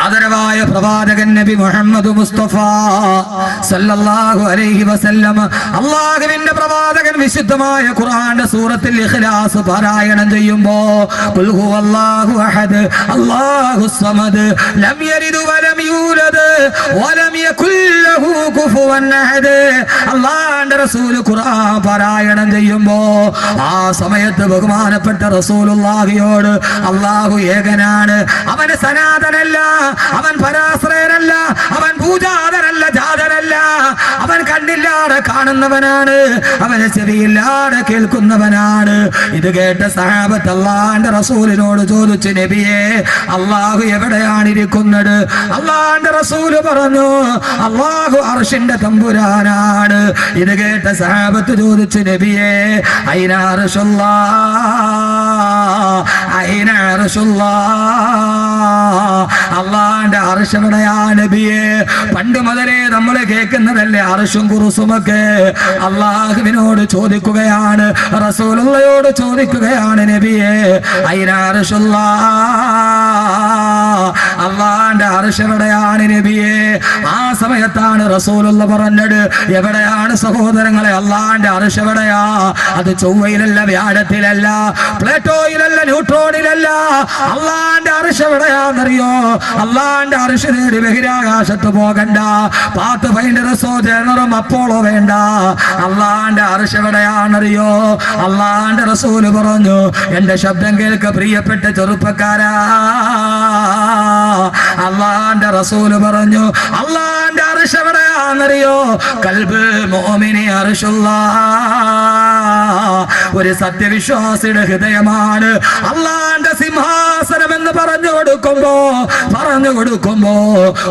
ആദരവായ പ്രവാചകൻ നബി മുഹമ്മദ് മുസ്തഫ സല്ലല്ലാഹു അലൈഹി വസല്ലം അല്ലാഹുവിന്റെ പ്രവാചകൻ വിശുദ്ധമായ ഖുർആന്റെ സൂറത്തുൽ ഇഖ്ലാസ് പാരായണം ചെയ്യുമ്പോൾ ഖുൽ ഹുവല്ലാഹു അഹദ് അല്ലാഹുസ് സമദ് ലം യലിദ് വലം യൂലദ് വലം യകുൽ ലഹു കുഫുവൻ അഹദ് അല്ലാഹുവിന്റെ റസൂൽ ഖുർആൻ പാരായണം ചെയ്യുമ്പോൾ ആ സമയത്ത് ബഹുമാനപ്പെട്ട റസൂലുള്ളാഹിയോട് അല്ലാഹു ഏകനാണ്, അവൻ സനാതനല്ല, അവൻ പരാശ്രയനല്ല, അവൻ പൂജാതനല്ല, ജാതനല്ല, അവൻ കണ്ണില്ലാതെ കാണുന്നവനാണ്, അവന് ചെവിയില്ലാതെ കേൾക്കുന്നവനാണ്. ഇത് കേട്ട സഹാബത്ത് അല്ലാഹുവിന്റെ റസൂലിനോട് ചോദിച്ചു, നബിയെ അല്ലാഹു എവിടെയാണ് ഇരിക്കുന്നത്? അല്ലാഹുവിന്റെ റസൂല് പറഞ്ഞു, അല്ലാഹു അർശിന്റെ തമ്പുരാനാണ്. ഇത് കേട്ട സഹാബത്ത് ചോദിച്ചു, നബിയെ അയ്ന അർശുല്ലാഹ് അയ്ന അർശുല്ലാഹ്, അല്ലാഹുവിന്റെ അർശ് എവിടെയാണ് നബിയെ? പണ്ട് മുതലേ നമ്മൾ കേൾക്കുന്നതല്ലേ അർശും കുർസുമൊക്കെ. അല്ലാഹുവിനോട് ചോദിക്കുകയാണ്, റസൂലുള്ളാഹിയോട് ചോദിക്കുകയാണ്, നബിയെ അയ്ന അർശുല്ലാഹ്, അല്ലാഹുവിന്റെ അർശ് എവിടെയാണ് നബിയെ? ആ സമയത്താണ് റസൂലുള്ള പറഞ്ഞത്, എവിടെയാണ് സഹോദരങ്ങളെ അല്ലാഹുവിന്റെ അർശ് എവിടെയാ? അത് ചൊവ്വയിലല്ല, വ്യാഴത്തിലല്ല, പ്ലേറ്റോയിലല്ല, ന്യൂട്രോണിലല്ല. അല്ലാഹുവിന്റെ അർശ് എവിടെയാണെന്നറിയോ? അല്ലാഹുവിന്റെ അർശ് നേടി ബഹിരാകാശത്ത് പോകണ്ട, പാത്ത് ഫൈൻഡറസോ ജനറും അപ്പോളോ വേണ്ട. അല്ലാഹുവിന്റെ അർശ് എവിടെയാണെന്നറിയോ? അല്ലാഹുവിന്റെ റസൂല് പറഞ്ഞു, എന്റെ ശബ്ദം കേൾക്ക പ്രിയപ്പെട്ട ചെറുപ്പക്കാരാ, അല്ലാഹുവിന്റെ റസൂല് പറഞ്ഞു, അല്ലാഹുവിന്റെ അർശ് എവിടെയാണെന്നറിയോ? ഖൽബ് മുഅ്മിനി അർശുല്ലാഹ്, ഒരു സത്യവിശ്വാസിയുടെ ഹൃദയമാണ് അല്ലാഹുവിന്റെ സിംഹാസനം എന്ന് പറഞ്ഞു കൊടുക്കുമ്പോ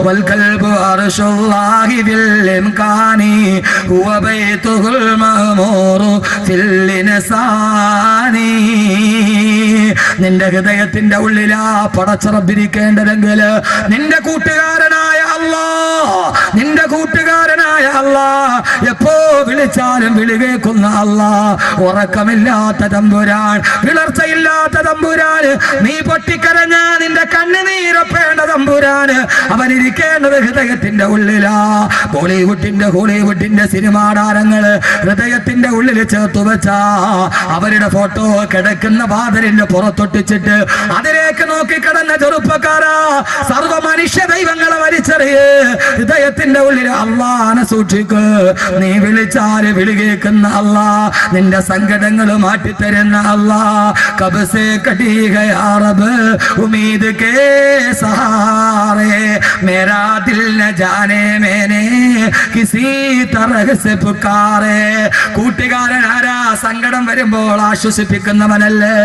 വൽ ഖൽബു അർശുല്ലാഹി ബിൽ ഇംകാനി ഹുവ ബൈതുൽ മഅ്മൂറു ഫിൽ ഇൻസാനി. നിന്റെ ഹൃദയത്തിന്റെ ഉള്ളിലാ പടച്ചറബിരിക്കേണ്ടതെങ്കിൽ നിന്റെ കൂട്ടുകാരനായ അല്ലാഹ്, നിന്റെ കൂട്ടുകാരനായ അല്ലാഹ്, എപ്പോ വിളിച്ചാലും വിളി കേൾക്കുന്ന അല്ലാഹ്, ഉറക്കമില്ലാത്ത തമ്പുരാൻ, വിളർച്ചയില്ലാത്ത തമ്പുരാൻ, നീ പൊട്ടിക്കരഞ്ഞ നിന്റെ കണ്ണുനീരപ്പേണ്ട തമ്പുരാൻ, അവനിരിക്കേണ്ടത് ഹൃദയത്തിന്റെ ഉള്ളിലാ. ഹോളിവുഡിന്റെ സിനിമാ താരങ്ങള് ഹൃദയത്തിന്റെ ഉള്ളിൽ ചേർത്തു വെച്ചാ അവരുടെ ഫോട്ടോ കിടക്കുന്ന വാതിലിന്റെ പുറത്തൊട്ടിച്ചിട്ട് അതിലേക്ക് നോക്കി കിടന്ന ചെറുപ്പക്കാരാ, സർവ മനുഷ്യ ദൈവങ്ങളെ വലിച്ചെറിയേ, ഹൃദയത്തിന്റെ ഉള്ളിൽ അല്ലാഹനെ സൂക്ഷിക്ക്. നീ വിളിച്ചാല് വിളി കേൾക്കുന്ന അല്ലാഹ്, നിന്റെ സങ്കടങ്ങൾ മാറ്റിത്തരുന്ന അല്ലാഹ്. കബ്സേ കടി ഗയാ റബ്ബ് ഉമ്മീദ് കേ സഹാറേ, മേരാ ദിൽ ന ജാനേ മേനെ കിസി തരഹ് സെ പുകാരേ. കൂട്ടുകാരൻ ആരാ? സങ്കടം വരുമ്പോൾ ആശ്വസിപ്പിക്കുന്നവനല്ലേ?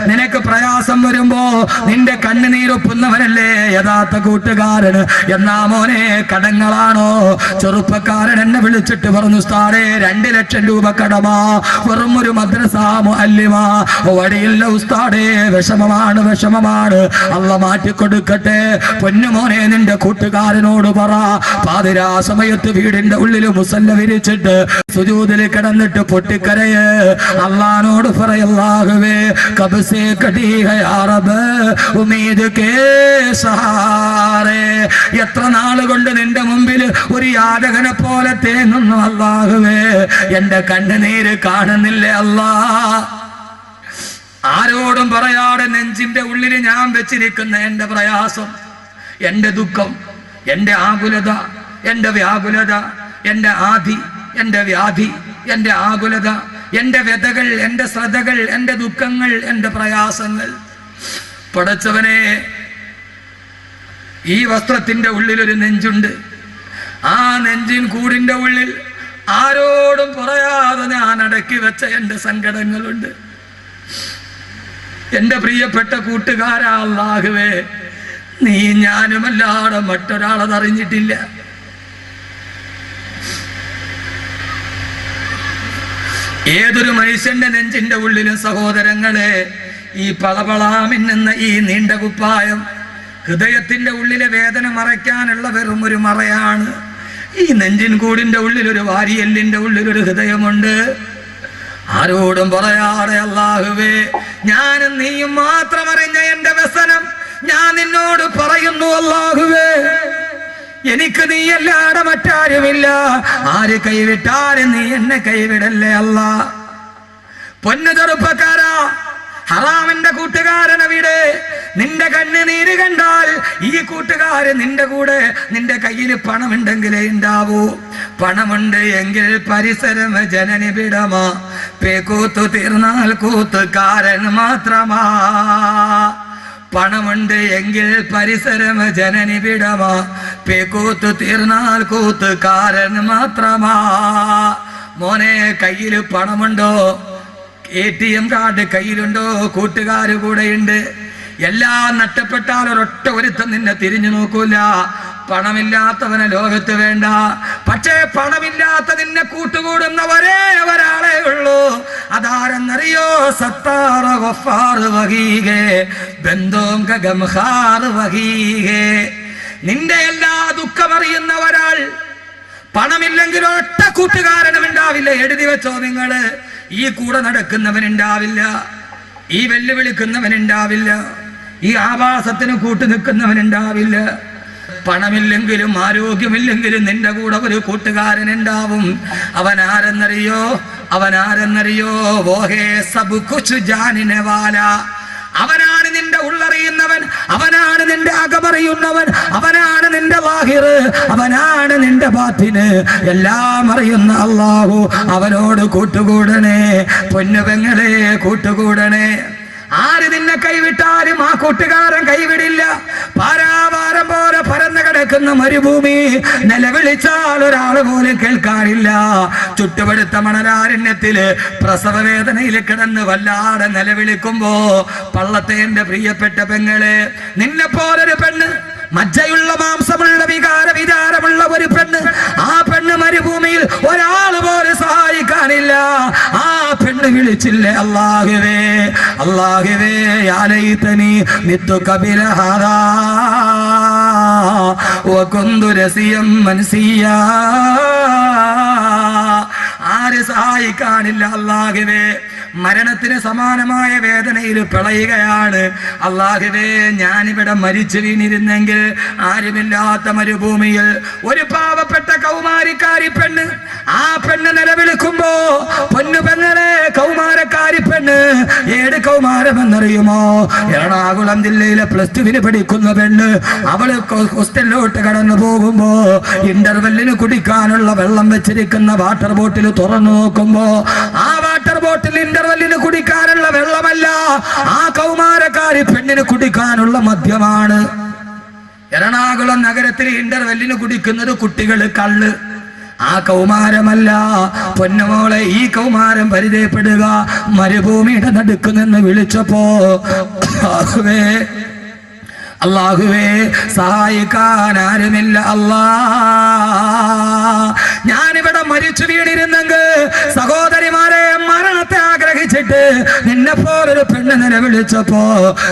നിനക്ക് പ്രയാസം വരുമ്പോ നിന്റെ കണ്ണുനീരൊപ്പുന്നവനല്ലേ യഥാർത്ഥ കൂട്ടുകാരന്? എന്നാ മോനെ കടങ്ങളാണോ? ചെറുപ്പക്കാരൻ എന്നെ വിളിച്ചിട്ട് പറഞ്ഞു, ഉസ്താദേ 2 ലക്ഷം രൂപ കടമാ, വെറും ഒരു മദ്രസ മുഅല്ലിമാ, വഴിയില്ല ഉസ്താദേ, വിഷമമാണ്. അല്ലാഹ് മാറ്റിക്കൊടുക്കട്ടെ. പൊന്നുമോനെ നിന്റെ കൂട്ടുകാരനോട് പറ, പാതിരാ സമയത്ത് വീടിന്റെ ഉള്ളിൽ മുസല്ല വിരിച്ചിട്ട് സുജൂദിൽ കിടന്നിട്ട് പൊട്ടിക്കരയേ, അല്ലാഹനോട് പറയ, അല്ലാഹുവേ കബ്സേ കടി ഗയാ റബ്ബ് ഉമ്മീദ് കേ സഹാറേ. എത്ര നാളുകൊണ്ട് നിന്റെ മുമ്പിൽ ഒരു യാചകനെ പോലെ തേങ്ങുന്നു അല്ലാഹുവേ, എന്റെ കണ്ണുനീര് കാണുന്നില്ലേ അല്ലാഹ്? ആരോടും പറയാതെ നെഞ്ചിന്റെ ഉള്ളിൽ ഞാൻ വെച്ചിരിക്കുന്ന എന്റെ പ്രയാസം, എന്റെ ദുഃഖം, എന്റെ ആകുലത, എന്റെ വ്യാകുലത, എന്റെ ആധി, എന്റെ വ്യാധി, എന്റെ ആകുലത, എന്റെ വ്യതകൾ, എന്റെ ശ്രദ്ധകൾ, എന്റെ ദുഃഖങ്ങൾ, എന്റെ പ്രയാസങ്ങൾ, പടച്ചവനെ, ഈ വസ്ത്രത്തിന്റെ ഉള്ളിൽ ഒരു നെഞ്ചുണ്ട്. ആ നെഞ്ചിൻ കൂടിന്റെ ഉള്ളിൽ ആരോടും പറയാതെ ഞാൻ അടക്കി വെച്ച എന്റെ സങ്കടങ്ങളുണ്ട്. എന്റെ പ്രിയപ്പെട്ട കൂട്ടുകാരാ, അല്ലാഹുവേ നീ ഞാനുമല്ലാതെ മറ്റൊരാളതറിഞ്ഞിട്ടില്ല. ഏതൊരു മനുഷ്യന്റെ നെഞ്ചിന്റെ ഉള്ളിലും സഹോദരങ്ങളെ, ഈ പളപളാമിന്നുന്ന ഈ നീണ്ട കുപ്പായം ഹൃദയത്തിന്റെ ഉള്ളിലെ വേദന മറയ്ക്കാനുള്ള വെറും ഒരു മറയാണ്. ഈ നെഞ്ചിൻ കൂടിന്റെ ഉള്ളിൽ ഒരു വാരിയെല്ലിന്റെ ഉള്ളിൽ ഒരു ഹൃദയമുണ്ട്. ആരോടും പറയാതെ അല്ലാഹുവേ, ഞാനും നീയും മാത്രം അറിഞ്ഞ എന്റെ വ്യസനം ഞാൻ നിന്നോട് പറയുന്നു അല്ലാഹുവേ. എനിക്ക് നീയല്ലാതെ മറ്റാരുമില്ല, ആര് കൈവിട്ടാലും നീ എന്നെ കൈവിടല്ലേ അല്ലാ. പൊന്നു ചെറുപ്പക്കാരാ, ഹറാമിന്റെ കൂട്ടുകാരനെ വിട്. നിന്റെ കണ്ണുനീര് കണ്ടാൽ ഈ കൂട്ടുകാരൻ നിന്റെ കൂടെ, നിന്റെ കയ്യിൽ പണമുണ്ടെങ്കിലേ ഉണ്ടാവൂ. പണമുണ്ട് എങ്കിൽ പരിസരം ജനനി വിടമാ, പേക്കൂത്തു തീർന്നാൽ കൂത്തുകാരൻ മാത്രമാ. പണമുണ്ട് എങ്കിൽ പരിസരം ജനനി വിടമാ, പേക്കൂത്തു തീർന്നാൽ കൂത്തുകാരൻ മാത്രമാ. മോനെ, കയ്യിൽ പണമുണ്ടോ? ATM card കയ്യിലുണ്ടോ? കൂട്ടുകാര് കൂടെയുണ്ട്. എല്ലാം നഷ്ടപ്പെട്ടാൽ ഒരൊറ്റ ഒരുത്തം നിന്നെ തിരിഞ്ഞു നോക്കൂല. പണമില്ലാത്തവനെ ലോകത്ത് വേണ്ട. പക്ഷേ പണമില്ലാത്ത നിന്നെ കൂട്ടുകൂടുന്ന ഒരാളെ ഉള്ളൂ. അതാരെന്നറിയോ? സത്താറ ഗഫാർ വഹീഗേ ബന്ധോം ഗംഹാർ വഹീഗേ. നിന്റെ എല്ലാ ദുഃഖമറിയുന്ന ഒരാൾ. പണമില്ലെങ്കിൽ ഒറ്റ കൂട്ടുകാരനും ഉണ്ടാവില്ല. എഴുതി വെച്ചോ നിങ്ങള്. ഈ കൂടെ നടക്കുന്നവനുണ്ടാവില്ല, ഈ വെല്ലുവിളിക്കുന്നവനുണ്ടാവില്ല, ഈ ആവാസത്തിന് കൂട്ടു നിൽക്കുന്നവനുണ്ടാവില്ല. പണമില്ലെങ്കിലും ആരോഗ്യമില്ലെങ്കിലും നിന്റെ കൂടെ ഒരു കൂട്ടുകാരനുണ്ടാവും. അവനാരെന്നറിയോ? വോഹേ സബ് കുച്ച് ജാനിനെ വാല. അവനാണ് നിന്റെ ഉള്ളറിയുന്നവൻ, അവനാണ് നിന്റെ അകമറിയുന്നവൻ, അവനാണ് നിന്റെ ലാഹിർ, അവനാണ് നിന്റെ ബാത്തിന്. എല്ലാം അറിയുന്ന അല്ലാഹു. അവനോട് കൂട്ടുകൂടണേ പൊന്നുപെങ്ങളെ, കൂട്ടുകൂടണേ. ആര് നിന്നെ കൈവിട്ടാലും ആ കൂട്ടുകാരൻ കൈവിടില്ല. പാരാവാരം പോലെ പരന്നു കിടക്കുന്ന മരുഭൂമി നിലവിളിച്ചാൽ ഒരാൾ പോലും കേൾക്കാറില്ല. ചുട്ടുപടുത്ത മണലാരണ്യത്തില് പ്രസവ വേദനയിൽ കിടന്ന് വല്ലാതെ നിലവിളിക്കുമ്പോ പള്ളത്തെ എന്റെ പ്രിയപ്പെട്ട പെങ്ങളെ, നിന്നെ പോലൊരു പെണ്ണ്, മജ്ജയുള്ള മാംസമുള്ള വിചാരമുള്ള ഒരു പെണ്ണ്, ആ പെണ്ണ് മരുഭൂമിയിൽ ഒരാൾ പോലും സഹായിക്കാനില്ല. ആ പെണ്ണ് വിളിച്ചില്ലേ, അല്ലാഹുവേ അല്ലാഹുവേ യാ ലൈതനി മിത്തു ഖബല ഹാദാ വകുന്തു റസിയം മൻസിയാ. ആര് സഹായിക്കാനില്ല അല്ലാഹുവേ. മരണത്തിന് സമാനമായ വേദനയിൽ പിളയുകയാണ്. അല്ലാഹുവേ, ഞാനിവിടെ മരിച്ചു വീണിരുന്നെങ്കിൽ ആരുമില്ലാത്ത മരുഭൂമിയിൽ ഒരു പാവപ്പെട്ട കൗമാരിക്കാരി പെണ്ണ്, ആ പെണ്ണ് നിലവിളിക്കുമ്പോ, പൊന്നു പെങ്ങളെ, കൗമാരക്കാരി പെണ്ണ്, ഏത് കൗമാരമെന്നറിയുമോ? എറണാകുളം ജില്ലയിലെ +2 പഠിക്കുന്ന പെണ്ണ്. അവള് ഹോസ്റ്റലിലോട്ട് കടന്നു പോകുമ്പോ ഇന്റർവെല്ലിന് കുടിക്കാനുള്ള വെള്ളം വെച്ചിരിക്കുന്ന വാട്ടർ ബോട്ടിൽ തുറന്നു നോക്കുമ്പോ ആ വാട്ടർ ബോട്ടിൽ ഇന്റർവെല്ലിന് കുടിക്കാനുള്ള വെള്ളമല്ല, ആ കൗമാരക്കാരി പെണ്ണിന് കുടിക്കാനുള്ള മദ്യമാണ്. എറണാകുളം നഗരത്തിൽ ഇന്റർവെല്ലിന് കുടിക്കുന്നത് കുട്ടികൾ കള്ള്, ആ കൗമാരമല്ല. പൊന്നുമോളെ, ഈ കൗമാരം പരിചയപ്പെടുക. മരുഭൂമിയുടെ നടുക്ക് നിന്ന് വിളിച്ചപ്പോ അല്ലാഹുവേ സഹായിക്കാൻ ആരുമില്ല അല്ലാ. ഞാനിവിടെ മരിച്ചു വീണിരുന്നെങ്കിൽ, സഹോദരിമാരെ, മരണത്തെ ആഗ്രഹിച്ചിട്ട് നിന്നെ പോലൊരു പെണ്ണ് നിലവിളിച്ചപ്പോ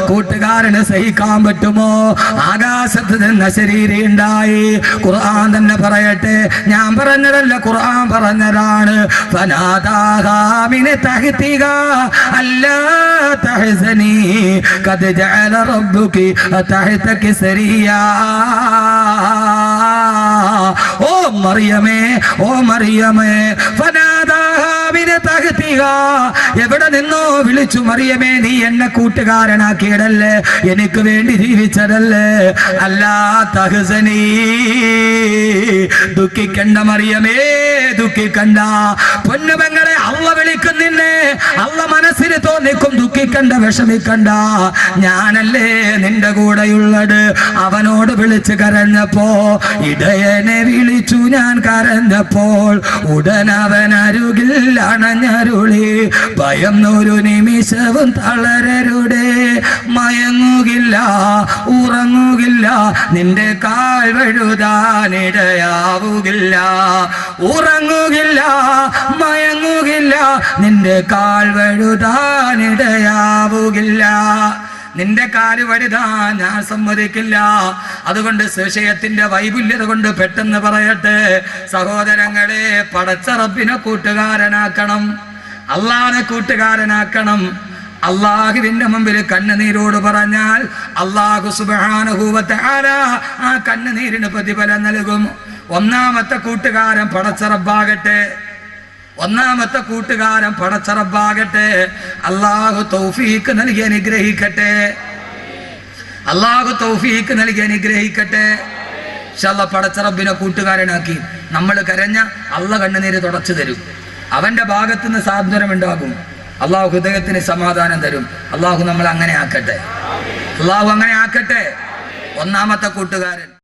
കൂട്ടുകാരന് സഹിക്കാൻ പറ്റുമോ? ആകാശത്ത് നിന്ന് ശരീരം ഉണ്ടായി. ഖുർആൻ തന്നെ പറയട്ടെ, ഞാൻ പറഞ്ഞതല്ല, ഖുർആൻ പറഞ്ഞതാണ്. ഫനാദാഹാ മിൻ തഹ്തിഹാ അല്ലാ തഹ്സനി ഖദ് ജഅല റബ്ബുകി തഹ്തകി സരിയാ. ഓ മറിയമേ, ഓ മറിയമേ, ഫനാദാഹാ മിൻ തഹ്തിഹാ. എവിടെ നിന്നോ വിളിച്ചു, മറിയമേ, നീ എന്നെ കൂട്ടുകാരനാക്കിയതല്ലേ, എനിക്ക് വേണ്ടി ജീവിച്ചതല്ലേ. അല്ലാ തഹ്സനി, ദുഃഖിക്കണ്ട മറിയമേ, ദുഃഖിക്കണ്ട. പൊന്നുപെങ്ങളെ, അള്ള വിളിക്കും നിന്നെ, അള്ള മനസ്സിന് തോന്നിക്കും. ദുഃഖിക്കണ്ട, വിഷമിക്കണ്ട, ഞാനല്ലേ നിന്റെ കൂടെയുള്ളത്. അവനോട് വിളിച്ച് കരഞ്ഞപ്പോ, ഇടയനെ വിളിച്ചു ഞാൻ കരഞ്ഞപ്പോൾ, ഉടനവൻ അരുകിൽ അണഞ്ഞരുളി, ഭയം ഒരു നിമിഷവും തളരരുടെ, മയങ്ങുകില്ല ഉറങ്ങുകില്ല, നിന്റെ കാൽ വഴുതാനിടയാവുകില്ല. ഉറങ്ങുകില്ല മയങ്ങുകില്ല, നിന്റെ കാൽ വഴുതാനിടയാവുകില്ല. നിന്റെ കാല് വഴുതാൻ ഞാൻ സമ്മതിക്കില്ല. അതുകൊണ്ട് വിഷയത്തിന്റെ വൈപുല്യത കൊണ്ട് പെട്ടെന്ന് പറയട്ടെ സഹോദരങ്ങളെ, പടച്ച റബ്ബിനെ കൂട്ടുകാരനാക്കണം, അള്ളാനെ കൂട്ടുകാരനാക്കണം. അള്ളാഹുവിന്റെ മുമ്പിൽ കണ്ണുനീരോട് പറഞ്ഞാൽ അള്ളാഹു സുബ്ഹാനഹു വ തആല ആ കണ്ണുനീരിന് പ്രതിഫലം നൽകും. ഒന്നാമത്തെ കൂട്ടുകാരൻ പടച്ചറബാകട്ടെ, ഒന്നാമത്തെ കൂട്ടുകാരൻ പടച്ചറബാകട്ടെ. അള്ളാഹു തൗഫീഖ് നൽകി അനുഗ്രഹിക്കട്ടെ, അള്ളാഹു തൗഫീഖ് നൽകി അനുഗ്രഹിക്കട്ടെ. ഇൻഷാല്ലാ പടച്ചറബിനെ കൂട്ടുകാരനാക്കി നമ്മൾ കരഞ്ഞ അള്ളാഹ് കണ്ണുനീര് തുടച്ചു തരും. അവന്റെ ഭാഗത്തുനിന്ന് സാന്ത്വനം ഉണ്ടാകും. അള്ളാഹു ഹൃദയത്തിന് സമാധാനം തരും. അള്ളാഹു നമ്മൾ അങ്ങനെ ആക്കട്ടെ, അള്ളാഹു അങ്ങനെ ആക്കട്ടെ. ഒന്നാമത്തെ കൂട്ടുകാരൻ